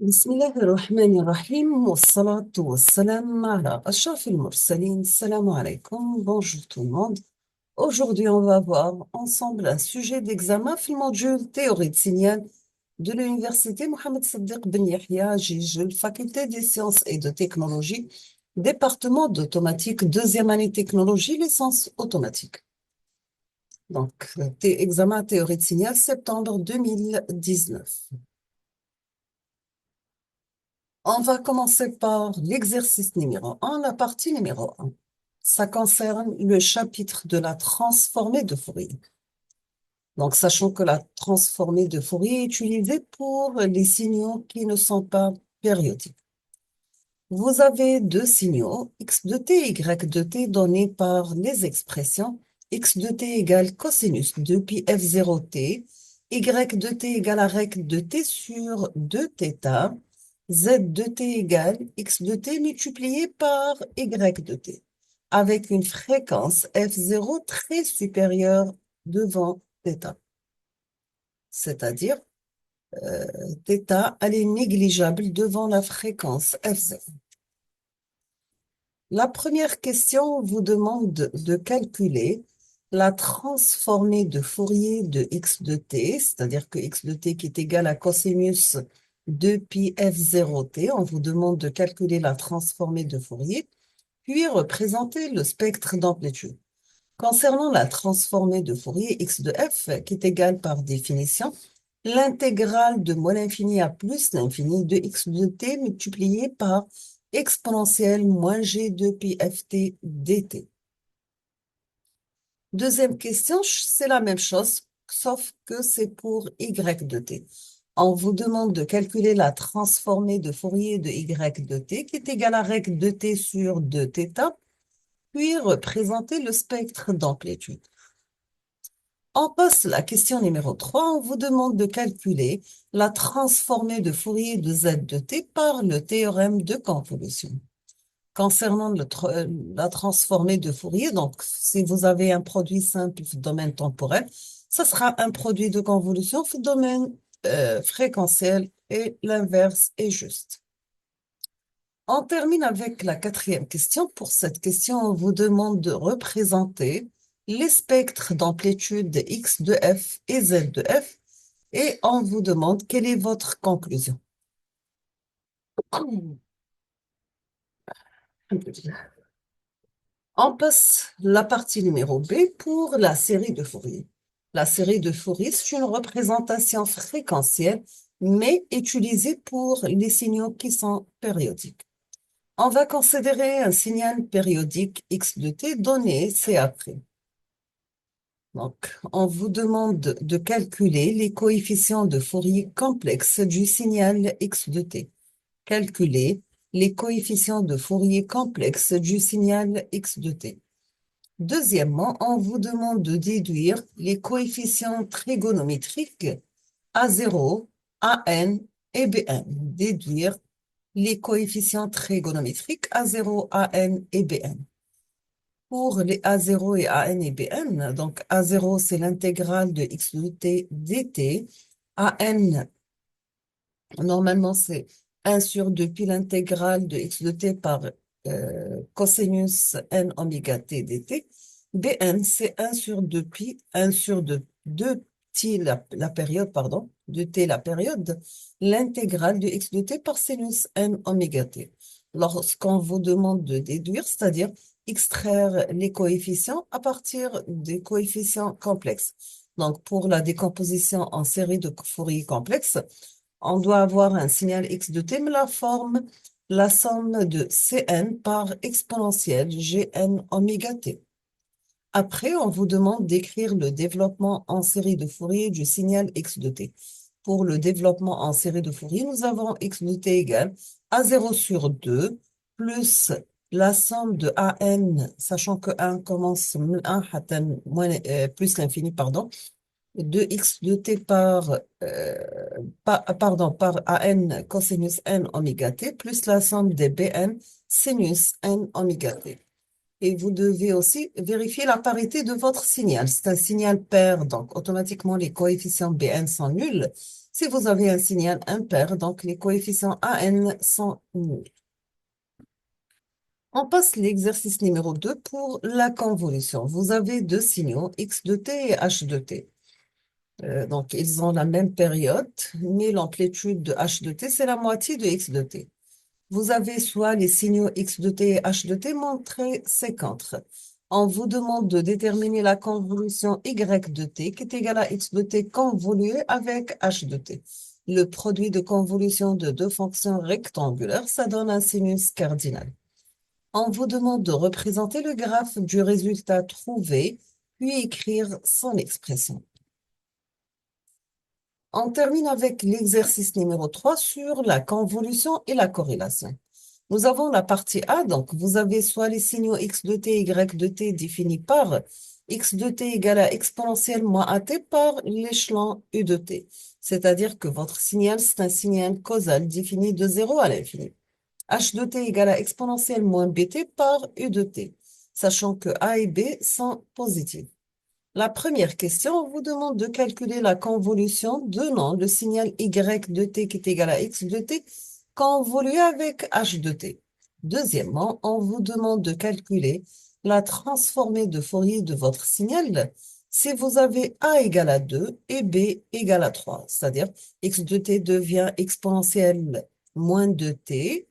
بسم الله الرحمن الرحيم والصلاة والسلام على أشرف المرسلين. Salam alaikum, bonjour tout le monde. Aujourd'hui, on va voir ensemble un sujet d'examen في المودule théorie de signal de l'université Mohamed Saddiq Ben Yahya, Jijel, faculté des sciences et de technologie, département d'automatique, deuxième année technologie, licence automatique. Donc, examen théorie de signal, septembre 2019. On va commencer par l'exercice numéro 1, la partie numéro 1. Ça concerne le chapitre de la transformée de Fourier. Donc, sachant que la transformée de Fourier est utilisée pour les signaux qui ne sont pas périodiques. Vous avez deux signaux, x de t et y de t, donnés par les expressions x de t égale cosinus de pi f0t, y de t égale arc de t sur 2θ, z de t égale x de t multiplié par y de t, avec une fréquence f0 très supérieure devant θ. C'est-à-dire, θ, elle est négligeable devant la fréquence f0. La première question vous demande de calculer la transformée de Fourier de x de t, c'est-à-dire que x de t qui est égal à cosinus de pi f0t. On vous demande de calculer la transformée de Fourier, puis représenter le spectre d'amplitude. Concernant la transformée de Fourier x de f, qui est égale par définition, l'intégrale de moins l'infini à plus l'infini de x de t multiplié par exponentielle moins g de pi ft dt. Deuxième question, c'est la même chose, sauf que c'est pour y de t. On vous demande de calculer la transformée de Fourier de y de t, qui est égale à rec de t sur 2θ, puis représenter le spectre d'amplitude. On passe la question numéro 3. On vous demande de calculer la transformée de Fourier de z de t par le théorème de convolution. Concernant la transformée de Fourier, donc si vous avez un produit simple de domaine temporel, ça sera un produit de convolution de domaine fréquentiel et l'inverse est juste. On termine avec la quatrième question. Pour cette question, on vous demande de représenter les spectres d'amplitude x de f et z de f et on vous demande quelle est votre conclusion. On passe la partie numéro B pour la série de Fourier. La série de Fourier, c'est une représentation fréquentielle, mais utilisée pour les signaux qui sont périodiques. On va considérer un signal périodique x de t donné ci-après. Donc, on vous demande de calculer les coefficients de Fourier complexes du signal x de t. Calculer les coefficients de Fourier complexes du signal x de t. Deuxièmement, on vous demande de déduire les coefficients trigonométriques A0, AN et BN. Déduire les coefficients trigonométriques A0, AN et BN. Pour les A0 et AN et BN, donc A0 c'est l'intégrale de x de t dt, AN normalement c'est 1 sur 2 pi l'intégrale de x de t par cosinus n oméga t dt, BN c'est 1 sur 2 pi, 1 sur 2 t la période, pardon, de t la période, l'intégrale de x de t par sinus n oméga t. Lorsqu'on vous demande de déduire, c'est-à-dire extraire les coefficients à partir des coefficients complexes. Donc, pour la décomposition en série de Fourier complexes, on doit avoir un signal x de t, mais la forme, la somme de Cn par exponentielle Gn oméga t. Après, on vous demande d'écrire le développement en série de Fourier du signal x de t. Pour le développement en série de Fourier, nous avons x de t égale A0 sur 2 plus la somme de AN, sachant que 1 commence 1 plus l'infini, pardon, de x de t par AN cosinus n oméga t plus la somme des BN sinus n oméga t. Et vous devez aussi vérifier la parité de votre signal. C'est un signal pair, donc automatiquement les coefficients Bn sont nuls. Si vous avez un signal impair, donc les coefficients An sont nuls. On passe l'exercice numéro 2 pour la convolution. Vous avez deux signaux, x de t et h de t. Donc, ils ont la même période, mais l'amplitude de h de t, c'est la moitié de x de t. Vous avez soit les signaux x de t et h de t montrés séquentres. On vous demande de déterminer la convolution y de t qui est égale à x de t convolué avec h de t. Le produit de convolution de deux fonctions rectangulaires, ça donne un sinus cardinal. On vous demande de représenter le graphe du résultat trouvé, puis écrire son expression. On termine avec l'exercice numéro 3 sur la convolution et la corrélation. Nous avons la partie A, donc vous avez soit les signaux x de t et y de t définis par x de t égale à exponentielle moins at par l'échelon u de t. C'est-à-dire que votre signal, c'est un signal causal défini de 0 à l'infini. H de t égale à exponentielle moins bt par u de t, sachant que a et b sont positifs. La première question, on vous demande de calculer la convolution donnant le signal y de t qui est égal à x de t convolué avec h de t. Deuxièmement, on vous demande de calculer la transformée de Fourier de votre signal si vous avez a égale à 2 et b égale à 3, c'est-à-dire x de t devient exponentielle moins 2t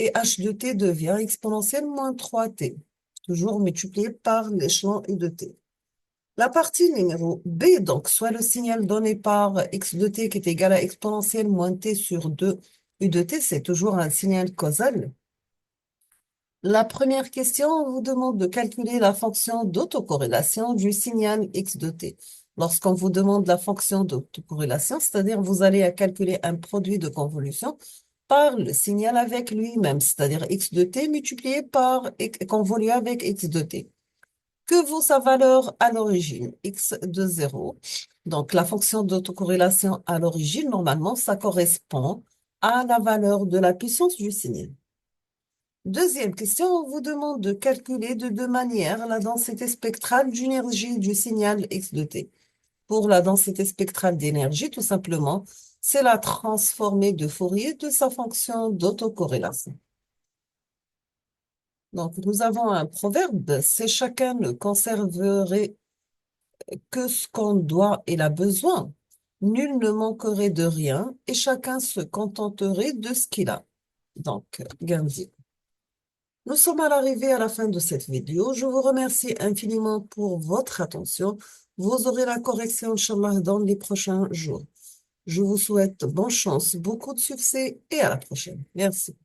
et h de t devient exponentielle moins 3t, toujours multiplié par l'échelon u de t. La partie numéro B, donc, soit le signal donné par x de t qui est égal à exponentielle moins t sur 2 u de t, c'est toujours un signal causal. La première question, on vous demande de calculer la fonction d'autocorrélation du signal x de t. Lorsqu'on vous demande la fonction d'autocorrélation, c'est-à-dire vous allez à calculer un produit de convolution par le signal avec lui-même, c'est-à-dire x de t multiplié par convolué avec x de t. Que vaut sa valeur à l'origine? X de 0. Donc, la fonction d'autocorrélation à l'origine, normalement, ça correspond à la valeur de la puissance du signal. Deuxième question, on vous demande de calculer de deux manières la densité spectrale d'énergie du signal x de t. Pour la densité spectrale d'énergie, tout simplement, c'est la transformée de Fourier de sa fonction d'autocorrélation. Donc, nous avons un proverbe, c'est chacun ne conserverait que ce qu'on doit et a besoin. Nul ne manquerait de rien et chacun se contenterait de ce qu'il a. Donc, Gandhi. Nous sommes à l'arrivée à la fin de cette vidéo. Je vous remercie infiniment pour votre attention. Vous aurez la correction, Inch'Allah, dans les prochains jours. Je vous souhaite bonne chance, beaucoup de succès et à la prochaine. Merci.